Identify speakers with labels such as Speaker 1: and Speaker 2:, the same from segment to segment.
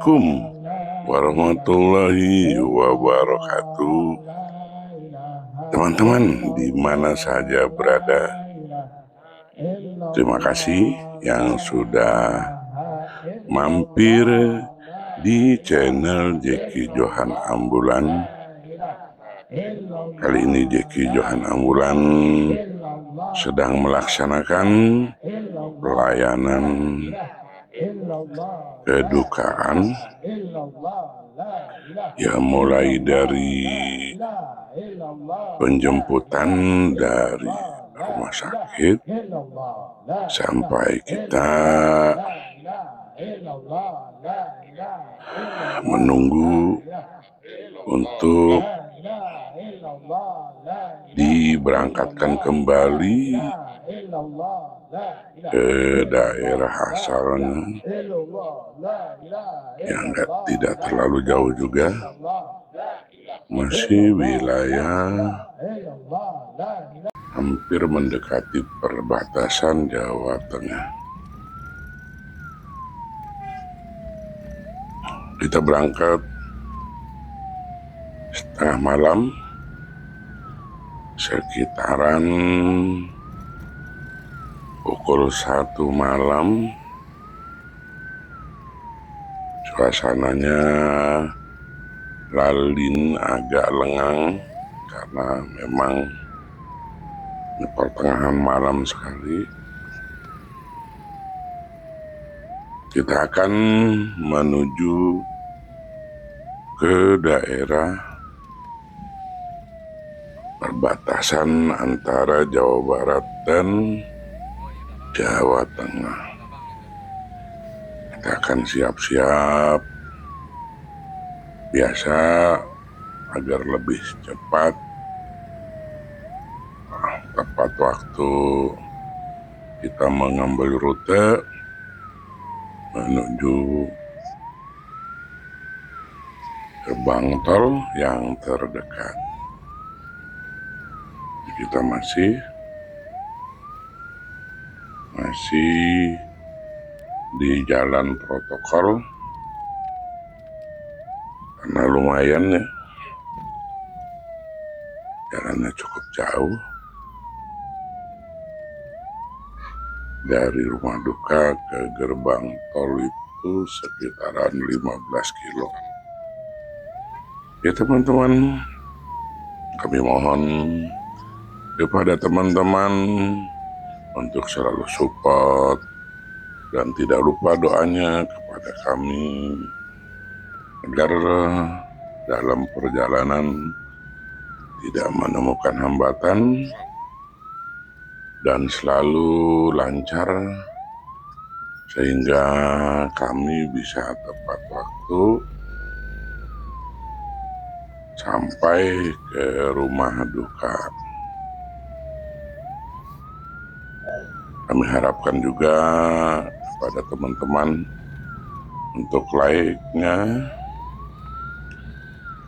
Speaker 1: Assalamualaikum warahmatullahi wabarakatuh. Teman-teman di mana saja berada, terima kasih yang sudah mampir di channel Jeki Johan Ambulan. Kali ini Jeki Johan Ambulan sedang melaksanakan pelayanan kedukaan, ya mulai dari penjemputan dari rumah sakit sampai kita menunggu untuk diberangkatkan kembali ke daerah asalnya yang tidak terlalu jauh juga, masih wilayah hampir mendekati perbatasan Jawa Tengah. Kita berangkat setengah malam, sekitaran pukul 1 malam. Suasananya lalin agak lengang karena memang di pertengahan malam sekali. Kita akan menuju ke daerah perbatasan antara Jawa Barat dan Jawa Tengah. Kita akan siap-siap biasa agar lebih cepat, tepat waktu kita mengambil rute menuju gerbang tol yang terdekat. Kita masih di jalan protokol karena lumayan ya, jalannya cukup jauh dari rumah duka ke gerbang tol, itu sekitaran 15 kilo. Ya teman-teman, kami mohon kepada teman-teman untuk selalu support dan tidak lupa doanya kepada kami agar dalam perjalanan tidak menemukan hambatan dan selalu lancar, sehingga kami bisa tepat waktu sampai ke rumah duka. Kami harapkan juga kepada teman-teman untuk like-nya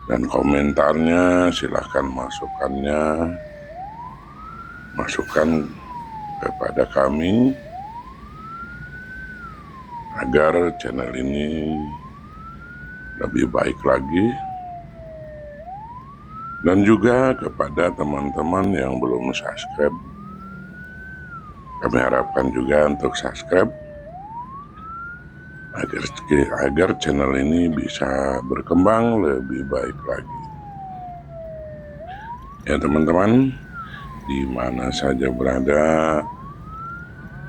Speaker 1: dan komentarnya, silahkan masukkan kepada kami agar channel ini lebih baik lagi. Dan juga kepada teman-teman yang belum subscribe, kami harapkan juga untuk subscribe agar channel ini bisa berkembang lebih baik lagi. Ya teman-teman, di mana saja berada,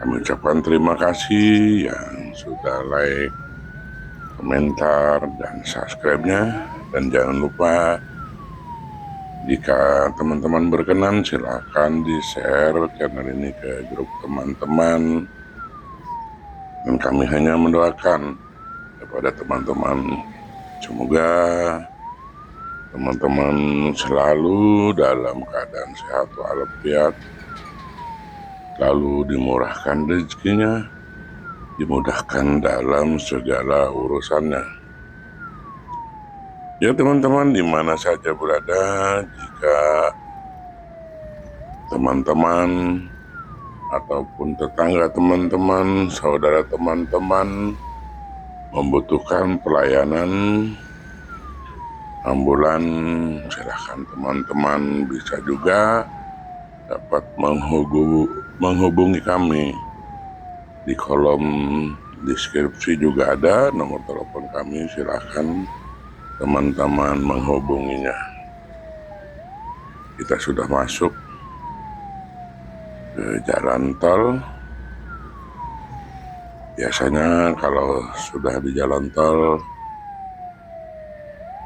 Speaker 1: kami ucapkan terima kasih yang sudah like, komentar, dan subscribe-nya. Dan jangan lupa, jika teman-teman berkenan, silahkan di-share channel ini ke grup teman-teman. Dan kami hanya mendoakan kepada teman-teman, semoga teman-teman selalu dalam keadaan sehat walafiat, lalu dimurahkan rezekinya, dimudahkan dalam segala urusannya. Ya teman-teman, di mana saja berada, jika teman-teman ataupun tetangga teman-teman, saudara teman-teman membutuhkan pelayanan ambulan, silahkan teman-teman bisa juga dapat menghubungi kami. Di kolom deskripsi juga ada nomor telepon kami, silahkan teman-teman menghubunginya. Kita sudah masuk ke jalan tol. Biasanya kalau sudah di jalan tol,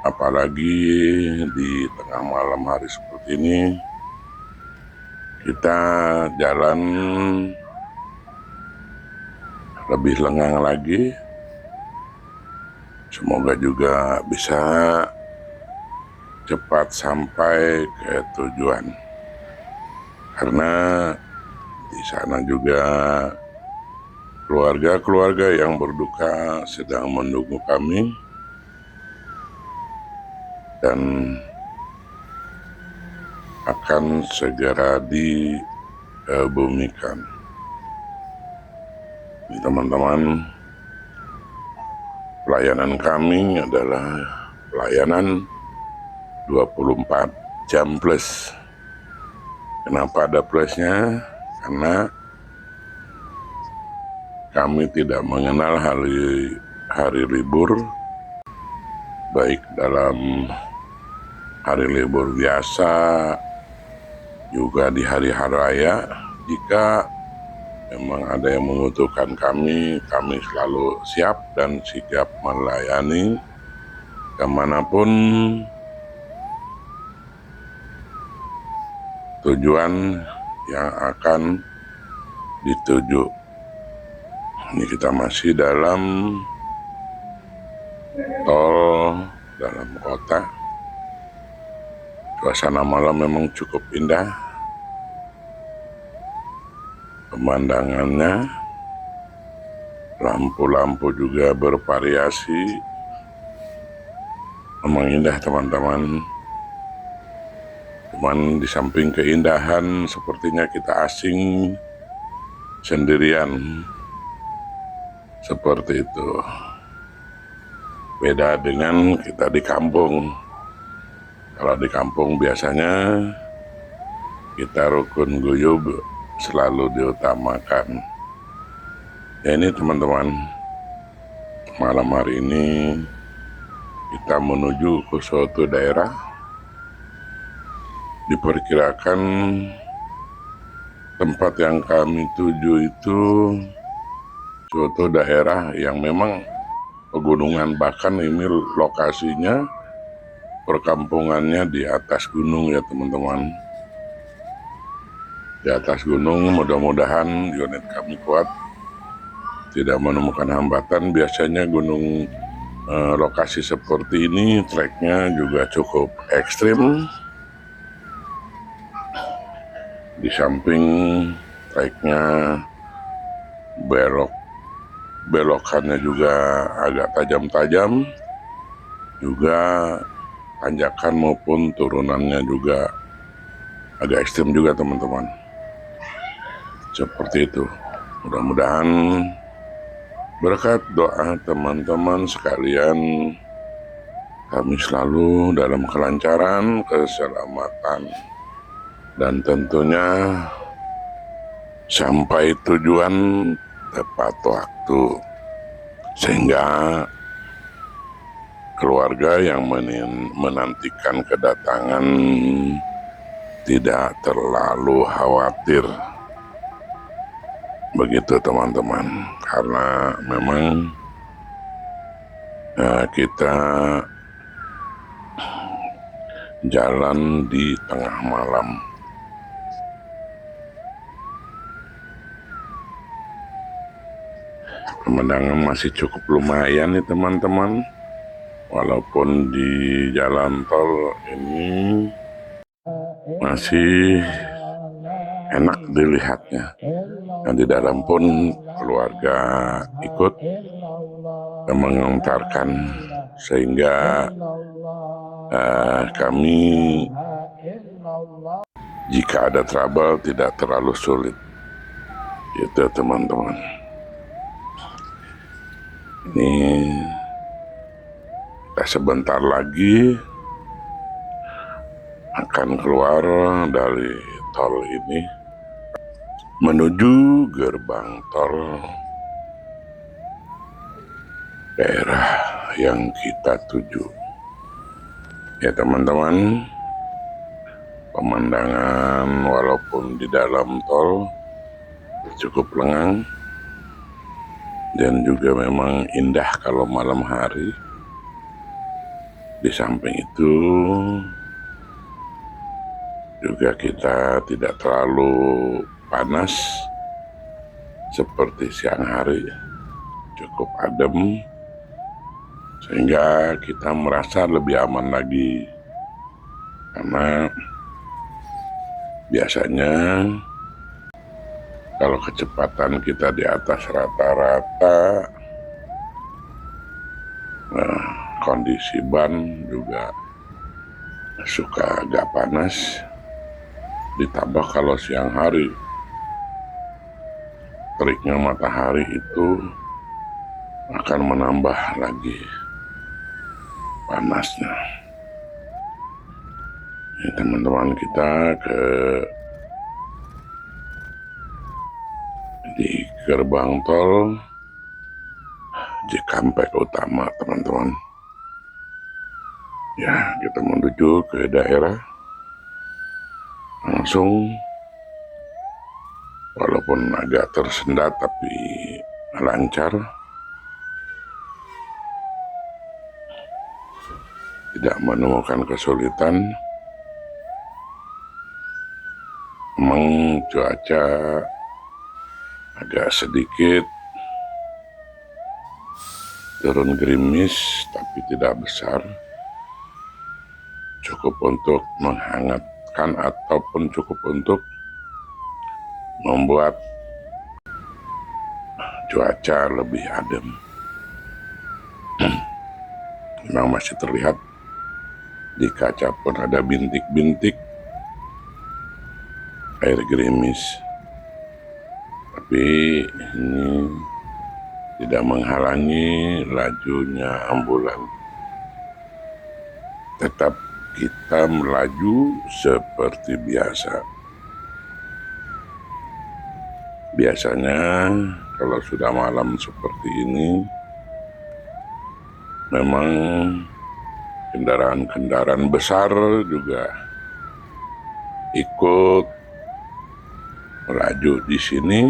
Speaker 1: apalagi di tengah malam hari seperti ini, kita jalan lebih lengang lagi. Semoga juga bisa cepat sampai ke tujuan. Karena di sana juga keluarga-keluarga yang berduka sedang menunggu kami. Dan akan segera dikebumikan. Teman-teman, pelayanan kami adalah pelayanan 24 jam plus. Kenapa ada plusnya? Karena kami tidak mengenal hari libur, baik dalam hari libur biasa, juga di hari-hari raya. Jika memang ada yang membutuhkan kami selalu siap dan sigap melayani kemanapun tujuan yang akan dituju. Ini kita masih dalam tol dalam kota. Suasana malam memang cukup indah. Pemandangannya, lampu-lampu juga bervariasi. Memang indah teman-teman. Cuman di samping keindahan sepertinya kita asing sendirian. Seperti itu. Beda dengan kita di kampung. Kalau di kampung biasanya kita rukun guyub selalu diutamakan. Ya ini teman-teman, malam hari ini kita menuju ke suatu daerah. Diperkirakan tempat yang kami tuju itu suatu daerah yang memang pegunungan, bahkan ini lokasinya perkampungannya di atas gunung ya teman-teman. Di atas gunung, mudah-mudahan unit kami kuat, tidak menemukan hambatan. Biasanya gunung lokasi seperti ini treknya juga cukup ekstrim. Di samping treknya belokannya juga agak tajam-tajam, juga tanjakan maupun turunannya juga agak ekstrim juga teman-teman. Seperti itu. Mudah-mudahan berkat doa teman-teman sekalian, kami selalu dalam kelancaran, keselamatan, dan tentunya sampai tujuan tepat waktu, sehingga keluarga yang menantikan kedatangan tidak terlalu khawatir. Begitu teman-teman, karena memang kita jalan di tengah malam. Pemandangan masih cukup lumayan nih teman-teman, walaupun di jalan tol ini masih enak dilihatnya. Dan di dalam pun keluarga ikut mengantarkan, sehingga kami jika ada trouble tidak terlalu sulit. Itu teman-teman. Ini kita sebentar lagi akan keluar dari tol ini menuju gerbang tol daerah yang kita tuju. Ya teman-teman, pemandangan walaupun di dalam tol cukup lengang dan juga memang indah kalau malam hari. Di samping itu juga kita tidak terlalu panas seperti siang hari, cukup adem sehingga kita merasa lebih aman lagi, karena biasanya kalau kecepatan kita di atas rata-rata, kondisi ban juga suka agak panas, ditambah kalau siang hari teriknya matahari itu akan menambah lagi panasnya. Ya, teman-teman, kita di gerbang tol Cikampek Utama, teman-teman. Ya, kita menuju ke daerah langsung, walaupun agak tersendat tapi lancar, tidak menemukan kesulitan. Memang cuaca agak sedikit turun gerimis tapi tidak besar, cukup untuk menghangatkan ataupun cukup untuk membuat cuaca lebih adem. Memang masih terlihat di kaca pun ada bintik-bintik air gerimis, tapi ini tidak menghalangi lajunya ambulan. Tetap kita melaju seperti biasa. Biasanya kalau sudah malam seperti ini, memang kendaraan-kendaraan besar juga ikut melaju di sini.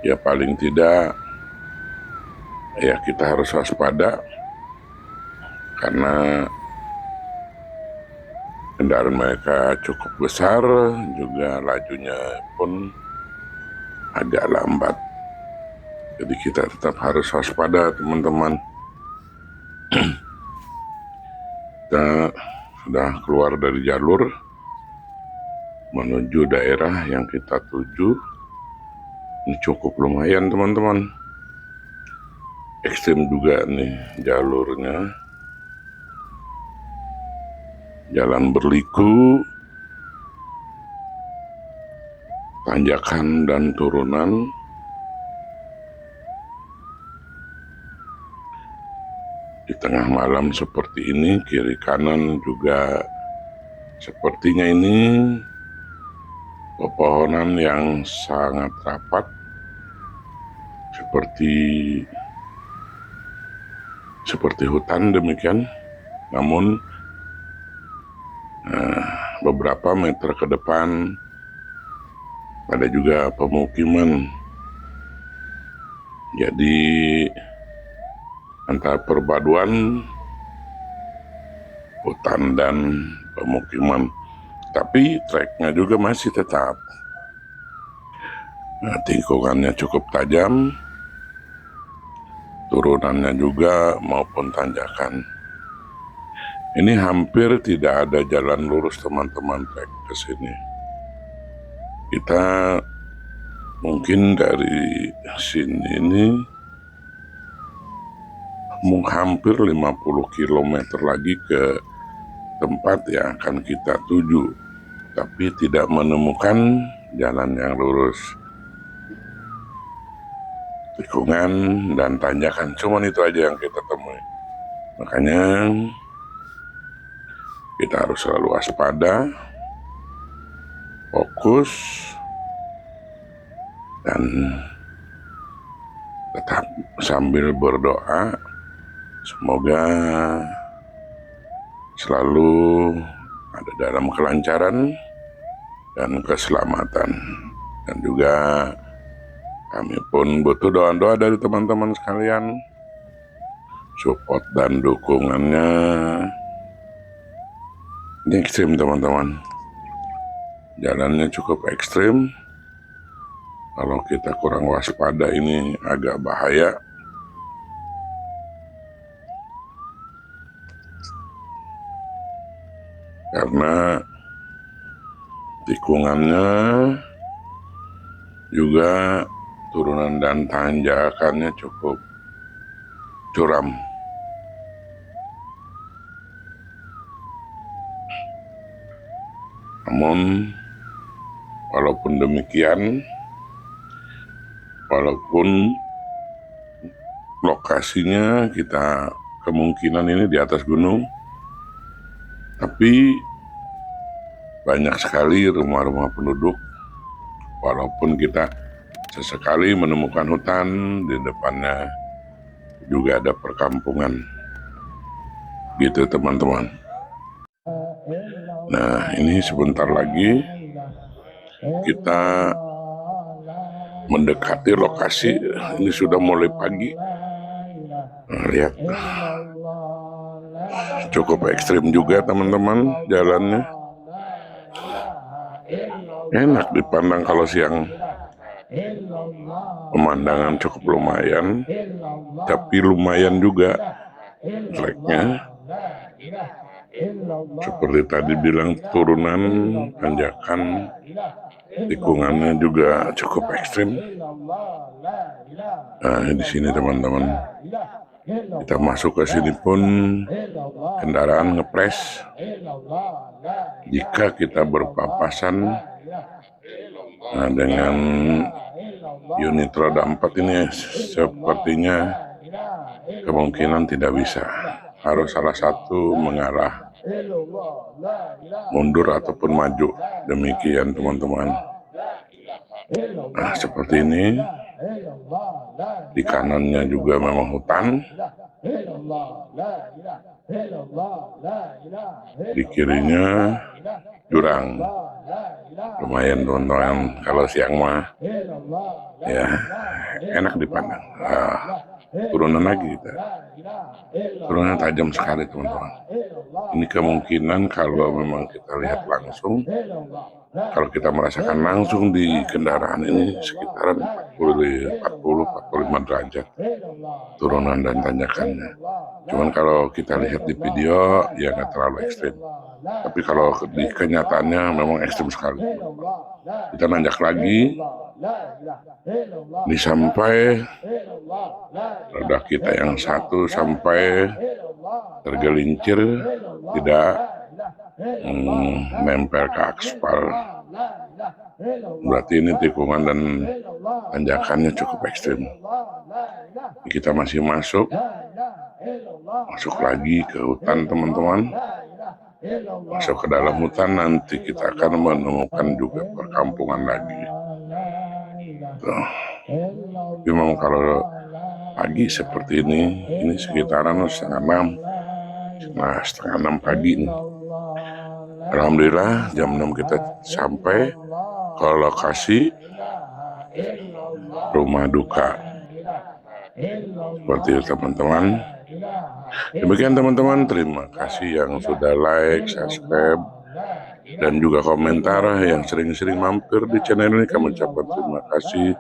Speaker 1: Ya paling tidak ya kita harus waspada, karena kendaraan mereka cukup besar, juga lajunya pun agak lambat. Jadi kita tetap harus waspada, teman-teman. Kita sudah keluar dari jalur menuju daerah yang kita tuju. Ini cukup lumayan, teman-teman. Ekstrim juga nih jalurnya. Jalan berliku, tanjakan dan turunan. Di tengah malam seperti ini, kiri kanan juga sepertinya ini pepohonan yang sangat rapat, seperti hutan demikian. Namun beberapa meter ke depan ada juga pemukiman. Jadi antara perpaduan hutan dan pemukiman, tapi treknya juga masih tetap. Tikungannya cukup tajam, turunannya juga maupun tanjakan. Ini hampir tidak ada jalan lurus, teman-teman, trek ke sini. Kita mungkin dari sini ini hampir 50 km lagi ke tempat yang akan kita tuju, tapi tidak menemukan jalan yang lurus. tikungan dan tanjakan. Cuman itu aja yang kita temui. Makanya kita harus selalu waspada, fokus, dan tetap sambil berdoa semoga selalu ada dalam kelancaran dan keselamatan. Dan juga kami pun butuh doa-doa dari teman-teman sekalian, support dan dukungannya. Ini ekstrim teman-teman, jalannya cukup ekstrim. Kalau kita kurang waspada ini agak bahaya. Karena tikungannya juga turunan dan tanjakannya cukup curam. Namun walaupun demikian, walaupun lokasinya kita kemungkinan ini di atas gunung, tapi banyak sekali rumah-rumah penduduk. Walaupun kita sesekali menemukan hutan, di depannya juga ada perkampungan. Gitu teman-teman. Nah, ini sebentar lagi kita mendekati lokasi. Ini sudah mulai pagi. Nah, lihat, cukup ekstrim juga teman-teman jalannya. Enak dipandang kalau siang. Pemandangan cukup lumayan, tapi lumayan juga treknya. Seperti tadi bilang, turunan, tanjakan, tikungannya juga cukup ekstrim. Nah, di sini teman-teman, kita masuk ke sini pun kendaraan ngepres. Jika kita berpapasan dengan unit roda 4 ini, sepertinya kemungkinan tidak bisa. Harus salah satu mengarah mundur ataupun maju. Demikian teman-teman. Nah, seperti ini. Di kanannya juga memang hutan. Di kirinya jurang. Lumayan teman-teman, kalau siang mah ya enak dipandang. Turunan lagi kita. Turunan tajam sekali teman-teman. Ini kemungkinan kalau memang kita lihat langsung, kalau kita merasakan langsung di kendaraan ini sekitaran 40-45 derajat turunan dan tanjakannya. Cuman kalau kita lihat di video ya nggak terlalu ekstrim. Tapi kalau di kenyataannya memang ekstrim sekali. Kita nanjak lagi, ini sampai roda kita yang satu sampai tergelincir, tidak nempel ke aspal. Berarti ini tikungan dan tanjakannya cukup ekstrim. Kita masih masuk lagi ke hutan teman-teman. Masuk ke dalam hutan, nanti kita akan menemukan juga perkampungan lagi. Tuh. Memang kalau pagi seperti ini sekitaran setengah 6 pagi nih. Alhamdulillah jam 6 kita sampai ke lokasi rumah duka. Seperti itu teman-teman. Demikian teman-teman, terima kasih yang sudah like, subscribe, dan juga komentar, yang sering-sering mampir di channel ini. Kami ucapkan terima kasih.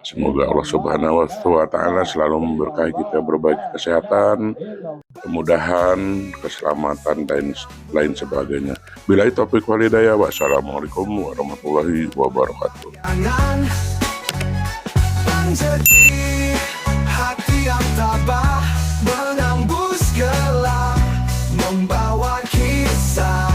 Speaker 1: Semoga Allah Subhanahu wa Ta'ala selalu memberkahi kita, berbagi kesehatan, kemudahan, keselamatan, dan lain sebagainya. Billahi taufiq wal hidayah. Wassalamualaikum warahmatullahi wabarakatuh. Hati yang tabah menembus gelap, membawa kisah.